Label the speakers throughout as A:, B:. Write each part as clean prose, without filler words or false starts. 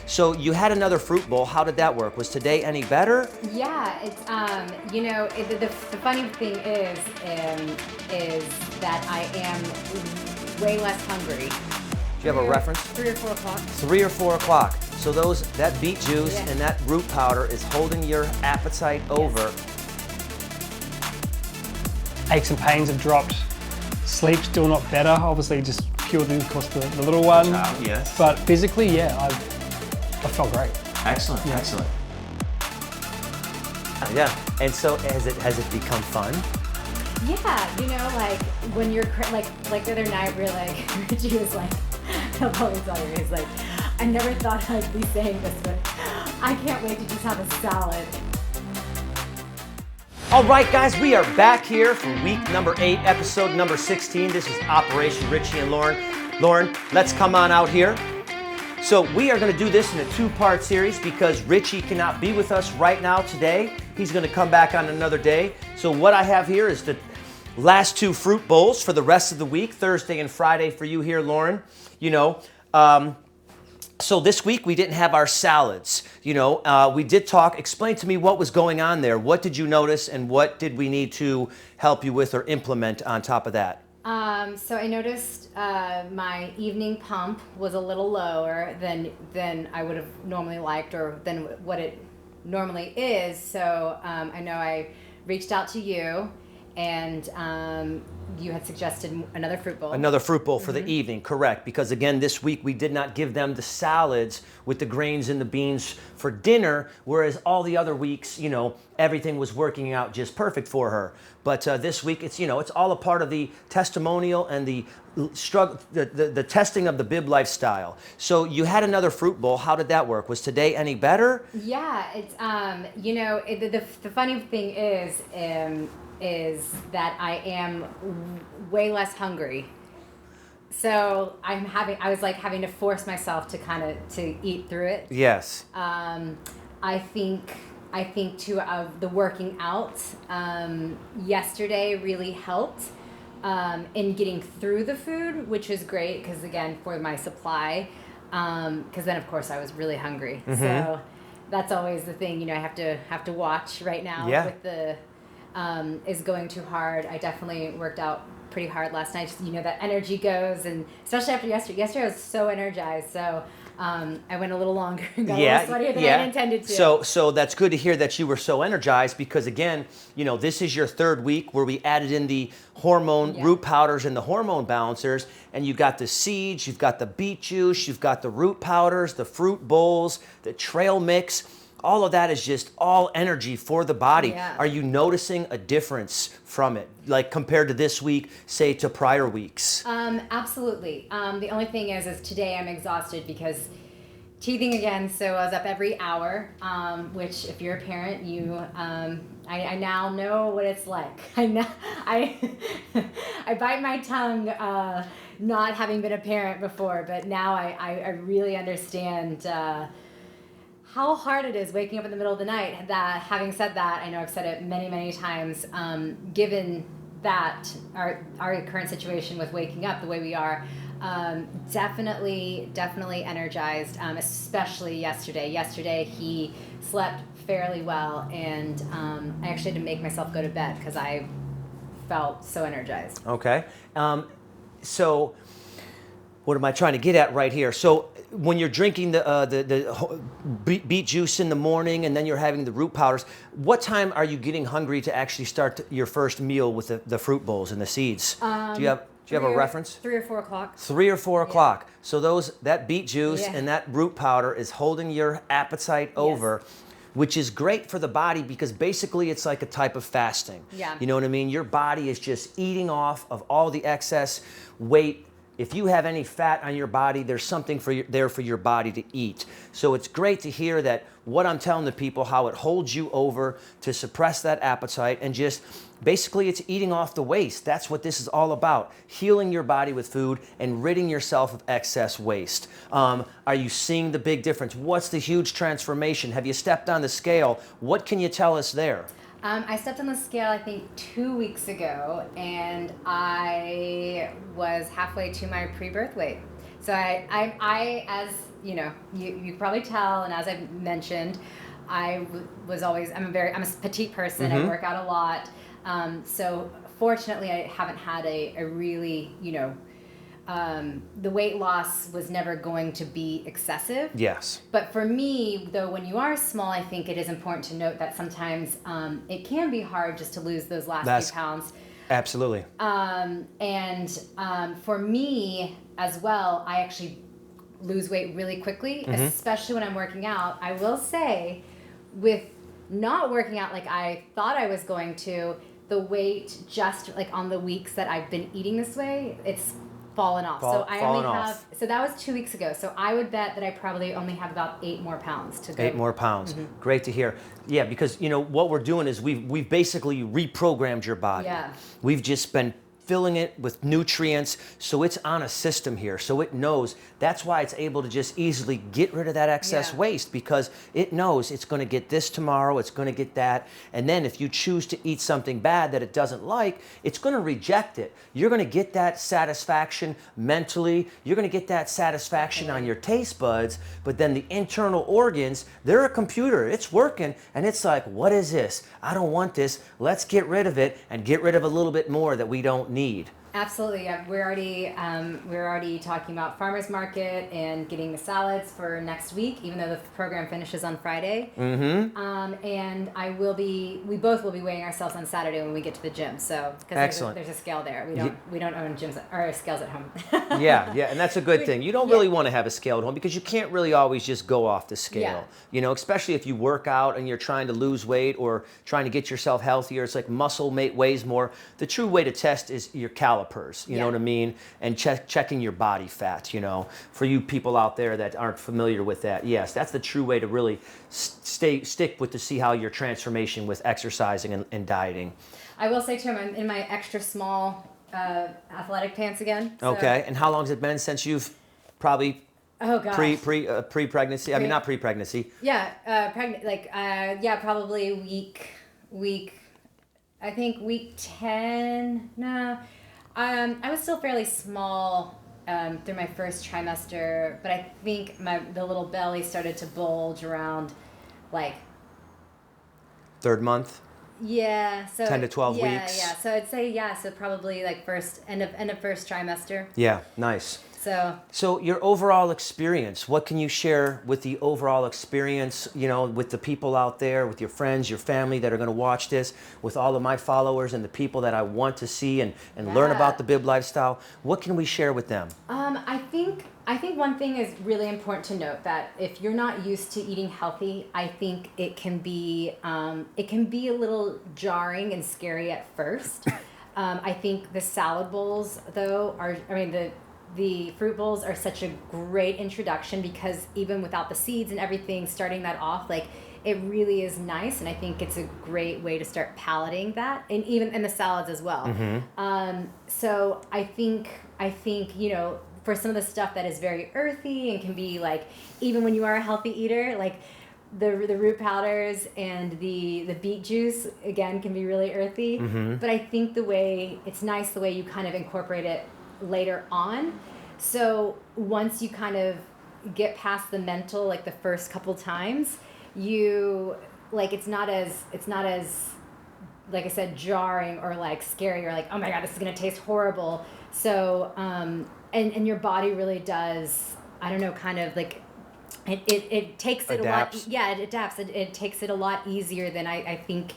A: So you had another fruit bowl. How did that work? Was today any better?
B: Yeah, it's the funny thing is that I am way less hungry.
A: Do you have a reference?
B: 3 or 4 o'clock.
A: 3 or 4 o'clock. So that beet juice
B: Yeah.
A: and that root powder is holding your appetite over.
C: Aches and pains have dropped. Sleep still not better, obviously just purely because the little one.
A: Yes.
C: But physically, yeah, I felt great.
A: Excellent, excellent. Yeah, and so has it become fun?
B: Yeah, like when you're like the other night, we were like, Richie was like, I'll probably tell you, he's like, I never thought I'd be saying this, but I can't wait to just have a salad.
A: All right, guys, we are back here for week number 8, episode number 16. This is Operation Richie and Lauren. Lauren, let's come on out here. So we are going to do this in a 2-part series because Richie cannot be with us right now today. He's going to come back on another day. So what I have here is the last 2 fruit bowls for the rest of the week, Thursday and Friday for you here, Lauren. So this week we didn't have our salads. We did talk. Explain to me what was going on there. What did you notice and what did we need to help you with or implement on top of that?
B: So I noticed my evening pump was a little lower than I would have normally liked or than what it normally is. So I know I reached out to you and you had suggested another fruit bowl.
A: Another fruit bowl for the evening, correct. Because again, this week we did not give them the salads with the grains and the beans for dinner, whereas all the other weeks, everything was working out just perfect for her. But this week, it's all a part of the testimonial and the struggle, the testing of the bib lifestyle. So you had another fruit bowl. How did that work? Was today any better?
B: Yeah, it's the funny thing is that I am way less hungry. So I was like having to force myself to eat through it.
A: Yes.
B: I think too of the working out yesterday really helped in getting through the food, which was great because again for my supply, because then of course I was really hungry. So that's always the thing, I have to watch right now with the is going too hard. I definitely worked out pretty hard last night. That energy goes, and especially after yesterday. Yesterday I was so energized, so I went a little longer and got a little sweatier than I intended to.
A: So that's good to hear that you were so energized because again, this is your 3rd week where we added in the hormone root powders and the hormone balancers, and you've got the seeds, you've got the beet juice, you've got the root powders, the fruit bowls, the trail mix. All of that is just all energy for the body.
B: Yeah.
A: Are you noticing a difference from it, like compared to this week, say to prior weeks?
B: Absolutely. The only thing is today I'm exhausted because teething again. So I was up every hour, which if you're a parent, I now know what it's like. I bite my tongue, not having been a parent before, but now I really understand how hard it is waking up in the middle of the night. Having said that, I know I've said it many, many times, given that our current situation with waking up the way we are, definitely energized, especially yesterday. Yesterday he slept fairly well, and I actually had to make myself go to bed because I felt so energized.
A: Okay. So what am I trying to get at right here? So when you're drinking the beet juice in the morning and then you're having the root powders, what time are you getting hungry to actually start your first meal with the fruit bowls and the seeds? Do you have a reference?
B: 3 or 4 o'clock.
A: 3 or 4 o'clock. So that beet juice and that root powder is holding your appetite over, which is great for the body because basically it's like a type of fasting.
B: Yeah.
A: You know what I mean? Your body is just eating off of all the excess weight. If you have any fat on your body, there's something there for your body to eat. So it's great to hear that what I'm telling the people, how it holds you over to suppress that appetite and just basically it's eating off the waste. That's what this is all about. Healing your body with food and ridding yourself of excess waste. Are you seeing the big difference? What's the huge transformation? Have you stepped on the scale? What can you tell us there?
B: I stepped on the scale, I think, 2 weeks ago, and I was halfway to my pre-birth weight. So I as you know, you probably tell, and as I've mentioned, was always, I'm a petite person. I work out a lot. So fortunately, I haven't had a really, the weight loss was never going to be excessive.
A: Yes.
B: But for me, though, when you are small, I think it is important to note that sometimes it can be hard just to lose those last few pounds.
A: Absolutely.
B: For me as well, I actually lose weight really quickly, especially when I'm working out. I will say, with not working out like I thought I was going to, the weight just like on the weeks that I've been eating this way, it's fallen off. So that was 2 weeks ago. So I would bet that I probably only have about 8 more pounds to go.
A: 8 more pounds. Great to hear. Yeah, because what we're doing is we've basically reprogrammed your body.
B: Yeah.
A: We've just been filling it with nutrients, so it's on a system here, so it knows. That's why it's able to just easily get rid of that excess waste, because it knows it's going to get this tomorrow, it's going to get that, and then if you choose to eat something bad that it doesn't like, it's going to reject it. You're going to get that satisfaction mentally, you're going to get that satisfaction on your taste buds, but then the internal organs, they're a computer, it's working, and it's like, what is this? I don't want this, let's get rid of it, and get rid of a little bit more that we don't need.
B: Absolutely. Yeah. We're already talking about farmers market and getting the salads for next week, even though the program finishes on Friday. And we both will be weighing ourselves on Saturday when we get to the gym. So because there's a scale there. We don't own gyms or scales at home.
A: yeah, and that's a good thing. You don't really want to have a scale at home because you can't really always just go off the scale. Especially if you work out and you're trying to lose weight or trying to get yourself healthier. It's like muscle weighs more. The true way to test is your calipers. You know what I mean? And checking your body fat, for you people out there that aren't familiar with that. Yes, that's the true way to really stick with to see how your transformation with exercising and dieting.
B: I will say too, I'm in my extra small athletic pants again. So.
A: Okay, and how long has it been since you've probably pre-pregnancy? I mean, not pre-pregnancy.
B: Yeah, pregnant. Probably week. I think week 10. No. I was still fairly small through my first trimester, but I think the little belly started to bulge around, like.
A: 3rd month.
B: Yeah. So
A: 10 to 12 weeks.
B: Yeah. So I'd say so probably like end of first trimester.
A: Yeah. Nice.
B: So
A: your overall experience, what can you share with the overall experience, with the people out there, with your friends, your family that are going to watch this, with all of my followers and the people that I want to see and learn about the Bib lifestyle? What can we share with them?
B: I think one thing is really important to note, that if you're not used to eating healthy, I think it can be a little jarring and scary at first. I think the salad bowls, though, the fruit bowls are such a great introduction, because even without the seeds and everything, starting that off, like, it really is nice, and I think it's a great way to start palating that, and even in the salads as well. So I think for some of the stuff that is very earthy and can be like, even when you are a healthy eater, like the root powders and the beet juice, again, can be really earthy. But I think it's nice the way you kind of incorporate it later on. So once you kind of get past the mental, like the first couple times, it's not as like I said, jarring or like scary or like, oh my God, this is gonna taste horrible. So and your body really does, I don't know, kind of like it takes it
A: adapts.
B: a lot. It adapts. It takes it a lot easier than I think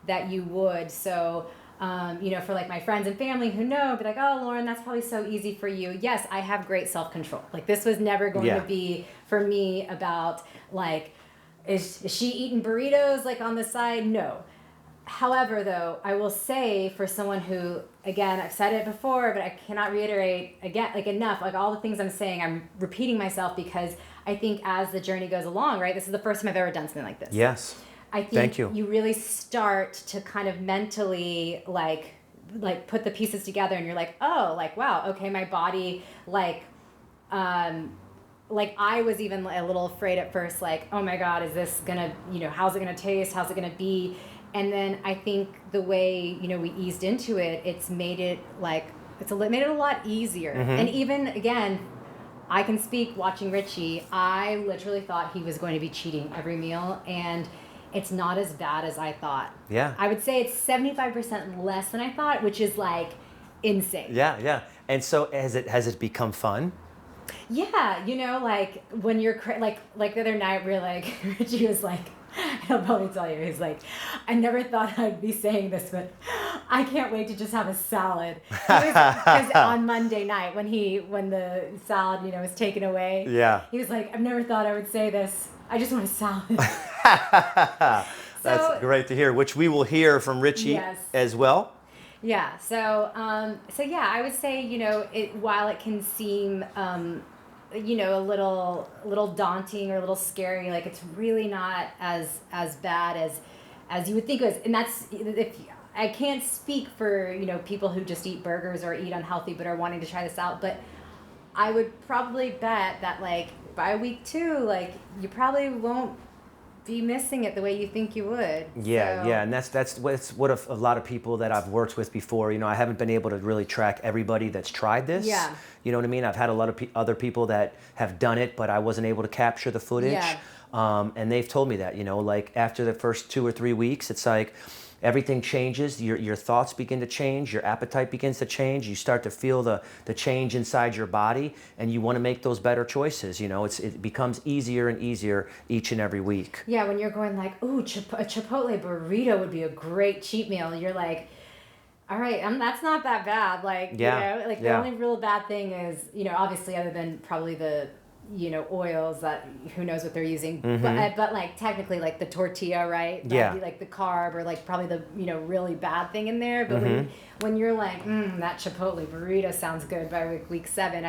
B: that you would. So for like my friends and family who know, be like, oh, Lauren, that's probably so easy for you. Yes, I have great self-control. Like, this was never going to be for me about like, is she eating burritos like on the side? No. However, though, I will say, for someone who, again, I've said it before, but I cannot reiterate again, like, enough, like all the things I'm saying, I'm repeating myself, because I think as the journey goes along, right, this is the first time I've ever done something like this.
A: Yes.
B: I think you really start to kind of mentally like put the pieces together, and you're like, oh, like, wow, okay, my body, like I was even a little afraid at first, like, oh my God, is this gonna, how's it gonna taste? How's it gonna be? And then I think the way, we eased into it, it's made it made it a lot easier. And even, again, I can speak watching Richie. I literally thought he was going to be cheating every meal, and it's not as bad as I thought.
A: Yeah.
B: I would say it's 75% less than I thought, which is like insane.
A: Yeah, yeah. And so has it become fun?
B: Yeah, like when you're like the other night, we were like, Richie was like, I'll probably tell you, he's like, I never thought I'd be saying this, but I can't wait to just have a salad. Because on Monday night, when the salad, was taken away,
A: Yeah.
B: he was like, I've never thought I would say this. I just want a salad.
A: That's great to hear, which we will hear from Richie
B: Yes.
A: as well.
B: Yeah. So yeah, I would say, while it can seem, a little daunting or a little scary, like it's really not as bad as you would think it was. And that's, if I can't speak for, people who just eat burgers or eat unhealthy but are wanting to try this out, but I would probably bet that like by week 2, like you probably won't be missing it the way you think you would.
A: Yeah,
B: So-
A: yeah, and that's what a lot of people that I've worked with before. I haven't been able to really track everybody that's tried this.
B: Yeah.
A: You know what I mean? I've had a lot of other people that have done it, but I wasn't able to capture the footage.
B: Yeah.
A: And they've told me that, like after the first 2 or 3 weeks, it's like everything changes. Your thoughts begin to change. Your appetite begins to change. You start to feel the change inside your body, and you want to make those better choices. It becomes easier and easier each and every week.
B: Yeah, when you're going like, ooh, a Chipotle burrito would be a great cheat meal. You're like, all right, that's not that bad. Like,
A: Yeah,
B: like the
A: yeah.
B: only real bad thing is, obviously other than probably the, oils that who knows what they're using. But like technically like the tortilla, right? That'd
A: Yeah.
B: be like the carb or like probably the, really bad thing in there. But
A: Mm-hmm.
B: when you're like, that Chipotle burrito sounds good by week 7,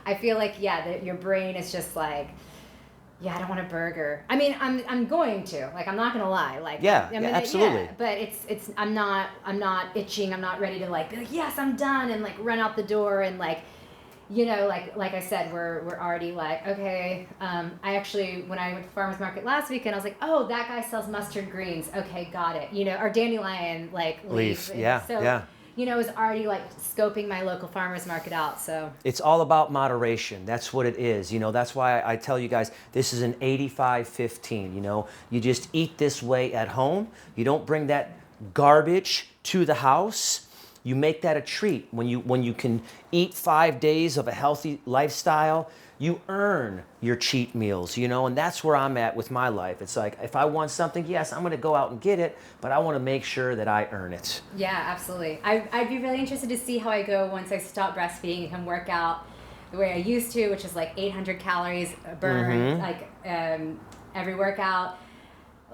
B: I feel like, yeah, that your brain is just like, yeah, I don't want a burger. I mean, I'm going to. Like, I'm not gonna lie. Like,
A: Yeah,
B: I mean,
A: yeah, absolutely.
B: Yeah, but it's I'm not itching. I'm not ready to like be like, yes, I'm done, and like run out the door and like, like I said, we're already like, okay. I actually, when I went to farmers market last weekend, I was like, oh, that guy sells mustard greens. Okay, got it. Or dandelion like leaf.
A: Yeah,
B: So,
A: yeah.
B: I was already like scoping my local farmers market out. So
A: It's all about moderation. That's what it is. That's why I tell you guys, this is an 85-15. You just eat this way at home. You don't bring that garbage to the house. You make that a treat. When you can eat 5 days of a healthy lifestyle, you earn your cheat meals, and that's where I'm at with my life. It's like, if I want something, yes, I'm going to go out and get it, but I want to make sure that I earn it.
B: yeah, absolutely. I'd be really interested to see how I go once I stop breastfeeding and can work out the way I used to, which is like 800 calories burned, like every workout.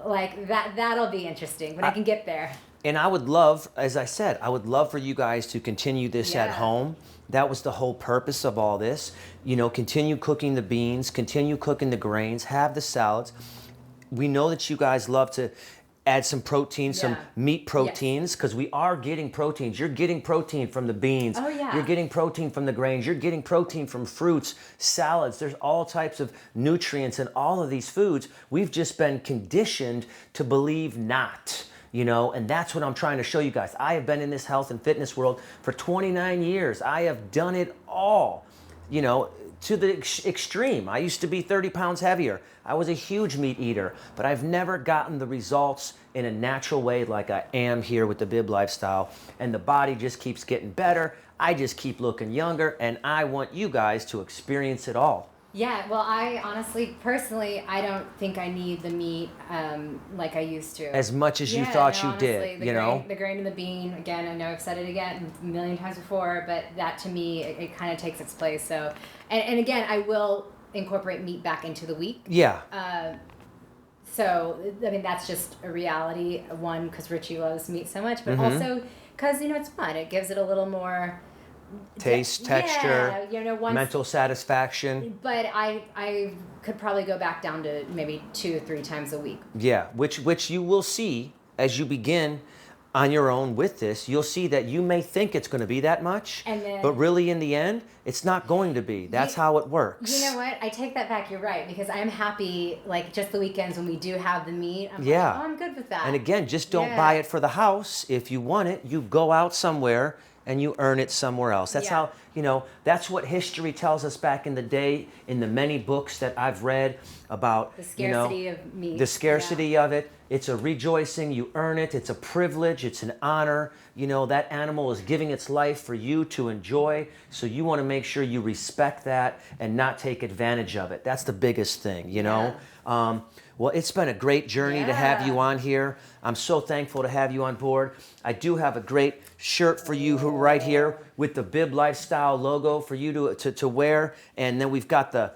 B: Like that'll be interesting when I can get there.
A: And I would love, as I said, I would love for you guys to continue this at
B: Yeah.
A: home. That was the whole purpose of all this. Continue cooking the beans, continue cooking the grains, have the salads. We know that you guys love to add some protein, some
B: Yeah.
A: meat proteins, because we are getting proteins. You're getting protein from the beans.
B: Oh, yeah.
A: You're getting protein from the grains. You're getting protein from fruits, salads. There's all types of nutrients in all of these foods. We've just been conditioned to believe not. And that's what I'm trying to show you guys. I have been in this health and fitness world for 29 years. I have done it all, to the extreme. I used to be 30 pounds heavier. I was a huge meat eater, but I've never gotten the results in a natural way like I am here with the Bib lifestyle. And the body just keeps getting better. I just keep looking younger, and I want you guys to experience it all.
B: Yeah, well, I honestly, personally, I don't think I need the meat like I used to.
A: As much as you thought you did,
B: The grain and the bean, again, I know I've said it again a million times before, but that to me, it kind of takes its place. So, and again, I will incorporate meat back into the week.
A: Yeah.
B: So, I mean, that's just a reality. One, because Richie loves meat so much, but also because, it's fun. It gives it a little more
A: Taste, texture,
B: once,
A: mental satisfaction.
B: But I could probably go back down to maybe 2 or 3 times a week.
A: Yeah, which you will see as you begin on your own with this. You'll see that you may think it's going to be that much,
B: And then-
A: but really in the end, it's not going to be. That's how it works.
B: You know what? I take that back. You're right, because I am happy, like, just the weekends when we do have the meat. I'm
A: Yeah.
B: like, oh, I'm good with that.
A: And again, just don't
B: Yeah.
A: buy it for the house. If you want it, you go out somewhere and you earn it somewhere else. That's
B: Yeah.
A: You know, that's what history tells us back in the day in the many books that I've read about
B: The scarcity of meat.
A: the scarcity of it. It's a rejoicing, you earn it, it's a privilege, it's an honor. You know, that animal is giving its life for you to enjoy, so you want to make sure you respect that and not take advantage of it. That's the biggest thing, you know. Well, it's been a great journey to have you on here. I'm so thankful to have you on board. I do have a great shirt for you right here with the Bib Lifestyle logo for you to wear, and then we've got the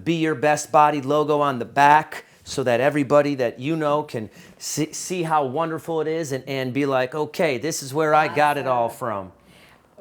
A: Be Your Best Body logo on the back, so that everybody that you know can see how wonderful it is and be like, okay, this is where I got it all from.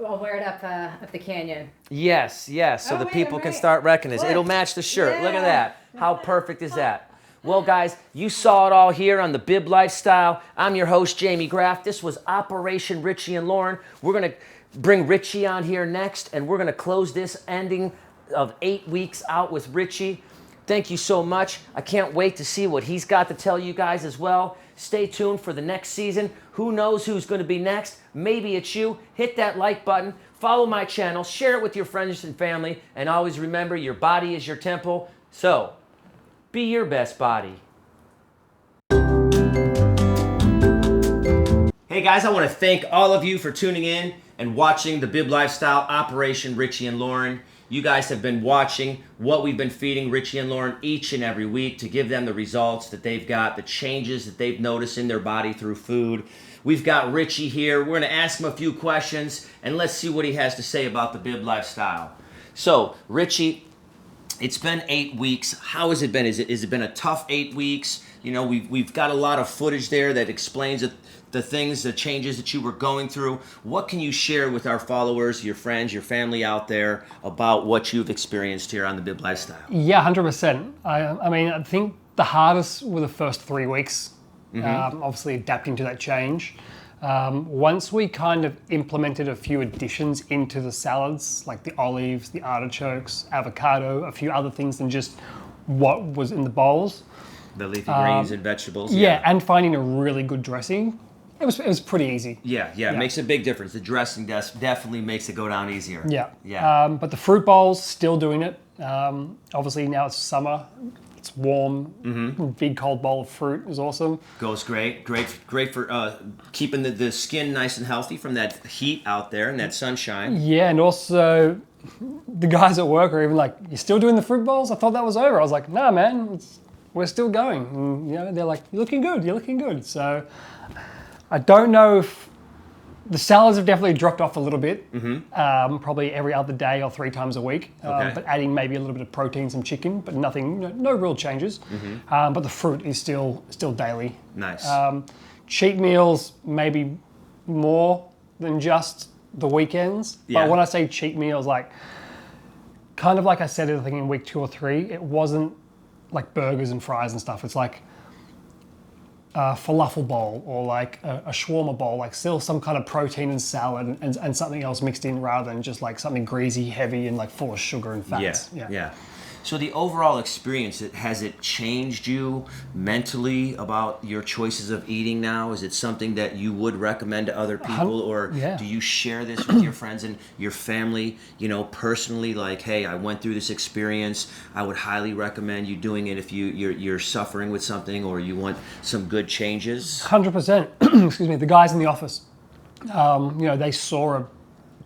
B: I'll wear it up the canyon.
A: Yes, so the people can start recognizing. It'll match the shirt. Look at that. How perfect is that? Well, guys, you saw it all here on the Bib Lifestyle. I'm your host, Jamie Graff. This was Operation Richie and Lauren. We're going to bring Richie on here next, and we're going to close this ending of 8 weeks out with Richie. Thank you so much. I can't wait to see what he's got to tell you guys as well. Stay tuned for the next season. Who knows who's going to be next? Maybe it's you. Hit that like button. Follow my channel. Share it with your friends and family. And always remember, your body is your temple. So, be your best body. Hey guys, I want to thank all of you for tuning in and watching the Bib Lifestyle Operation Richie and Lauren. You guys have been watching what we've been feeding Richie and Lauren each and every week to give them the results that they've got, the changes that they've noticed in their body through food. We've got Richie here. We're going to ask him a few questions, and let's see what he has to say about the Bib Lifestyle. So, Richie, it's been 8 weeks. How has it been? Has it been a tough 8 weeks? You know, we've got a lot of footage there that explains the things, the changes that you were going through. What can you share with our followers, your friends, your family out there about what you've experienced here on the Bib Lifestyle?
C: Yeah, 100%. I mean, I think the hardest were the first 3 weeks, obviously adapting to that change. Once we kind of implemented a few additions into the salads, like the olives, the artichokes, avocado, a few other things than just what was in the bowls.
A: The leafy greens and vegetables.
C: Yeah, and finding a really good dressing. It was pretty easy.
A: Yeah, it makes a big difference. The dressing definitely makes it go down easier.
C: Yeah. But the fruit bowls, still doing it. Obviously now it's summer. It's warm. Big cold bowl of fruit is awesome.
A: Goes great for keeping the skin nice and healthy from that heat out there and that sunshine.
C: Yeah, and also the guys at work are even like, "You're still doing the fruit bowls? I thought that was over." I was like, "Nah, man, we're still going." And, you know, they're like, "You're looking good." So I don't know if the salads have definitely dropped off a little bit, probably every other day or 3 times a week, but adding maybe a little bit of protein, some chicken, but nothing, no real changes. But the fruit is still daily.
A: Nice.
C: Cheat meals, maybe more than just the weekends.
A: Yeah.
C: But when I say cheat meals, like kind of like I said, I think in week 2 or 3, it wasn't like burgers and fries and stuff. It's like a falafel bowl or like a shawarma bowl, like still some kind of protein and salad and something else mixed in rather than just like something greasy, heavy and like full of sugar and fats.
A: Yeah. So the overall experience, has it changed you mentally about your choices of eating now? Is it something that you would recommend to other people, or do you share this with your friends and your family, you know, personally, like, hey, I went through this experience, I would highly recommend you doing it if you're suffering with something or you want some good changes?
C: 100%. Excuse me. The guys in the office, you know, they saw a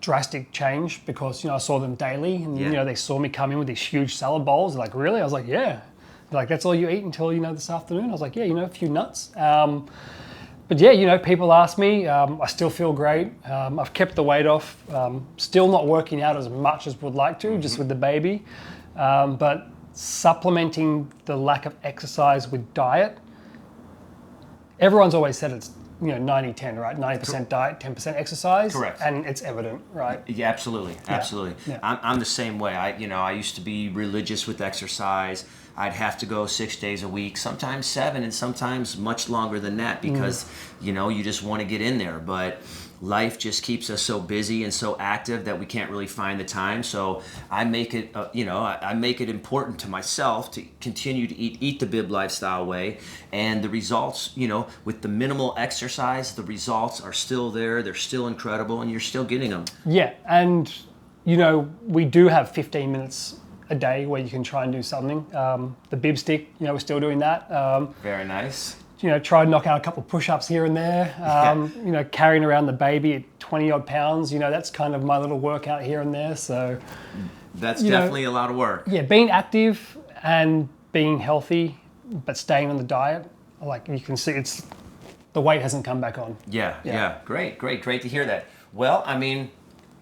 C: drastic change because, you know, I saw them daily and, you know, they saw me come in with these huge salad bowls. They're like, "Really?" I was like, "Yeah." They're like, "That's all you eat until, you know, this afternoon?" I was like, "Yeah, you know, a few nuts." But yeah, you know, people ask me, I still feel great. I've kept the weight off, still not working out as much as would like to, just with the baby. But supplementing the lack of exercise with diet, everyone's always said it's, you know, 90-10, right? 90% diet, 10% exercise.
A: Correct.
C: And it's evident, right?
A: Yeah, absolutely.
C: Yeah.
A: I'm the same way. I used to be religious with exercise. I'd have to go 6 days a week, sometimes 7, and sometimes much longer than that because, you know, you just want to get in there. But life just keeps us so busy and so active that we can't really find the time. So I make it, I make it important to myself to continue to eat the Bib Lifestyle way. And the results, you know, with the minimal exercise, the results are still there. They're still incredible, and you're still getting them.
C: Yeah, and you know, we do have 15 minutes a day where you can try and do something. The bib stick, you know, we're still doing that.
A: Very nice.
C: You know, try and knock out a couple of push-ups here and there. You know, carrying around the baby at 20 odd pounds, you know, that's kind of my little workout here and there. So
A: that's definitely a lot of work.
C: Yeah, being active and being healthy, but staying on the diet, like you can see, the weight hasn't come back on.
A: Yeah. Great to hear that. Well, I mean,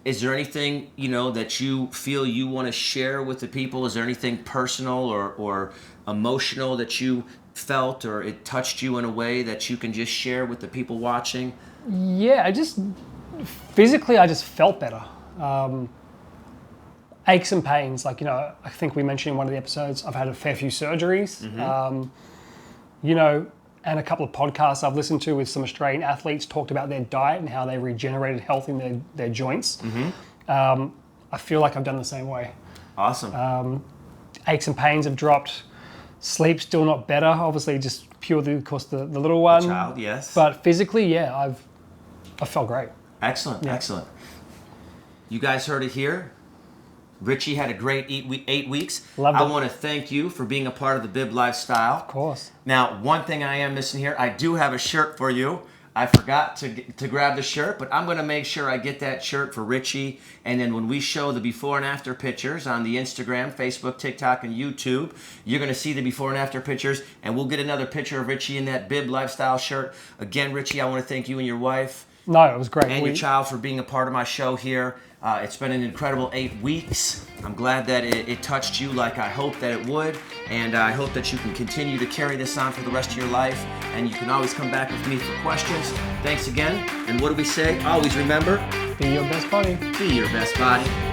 A: is there anything, you know, that you feel you want to share with the people? Is there anything personal or emotional that you felt or it touched you in a way that you can just share with the people watching?
C: Yeah, physically I just felt better. Aches and pains, like, you know, I think we mentioned in one of the episodes, I've had a fair few surgeries, you know, and a couple of podcasts I've listened to with some Australian athletes talked about their diet and how they regenerated health in their joints. I feel like I've done the same way.
A: Awesome.
C: Aches and pains have dropped. Sleep still not better, obviously just purely because the little one.
A: The child, yes.
C: But physically, yeah, I felt great.
A: Excellent. You guys heard it here. Richie had a great 8 weeks.
C: Loved it.
A: I want to thank you for being a part of the Bib lifestyle.
C: Of course.
A: Now, one thing I am missing here, I do have a shirt for you. I forgot to grab the shirt, but I'm going to make sure I get that shirt for Richie. And then when we show the before and after pictures on the Instagram, Facebook, TikTok, and YouTube, you're going to see the before and after pictures, and we'll get another picture of Richie in that Bib lifestyle shirt. Again, Richie, I want to thank you and your wife.
C: No, it was great.
A: And your child for being a part of my show here. It's been an incredible 8 weeks. I'm glad that it touched you like I hoped that it would. And I hope that you can continue to carry this on for the rest of your life. And you can always come back with me for questions. Thanks again. And what do we say? Always remember,
C: Be your best body.
A: be your best body.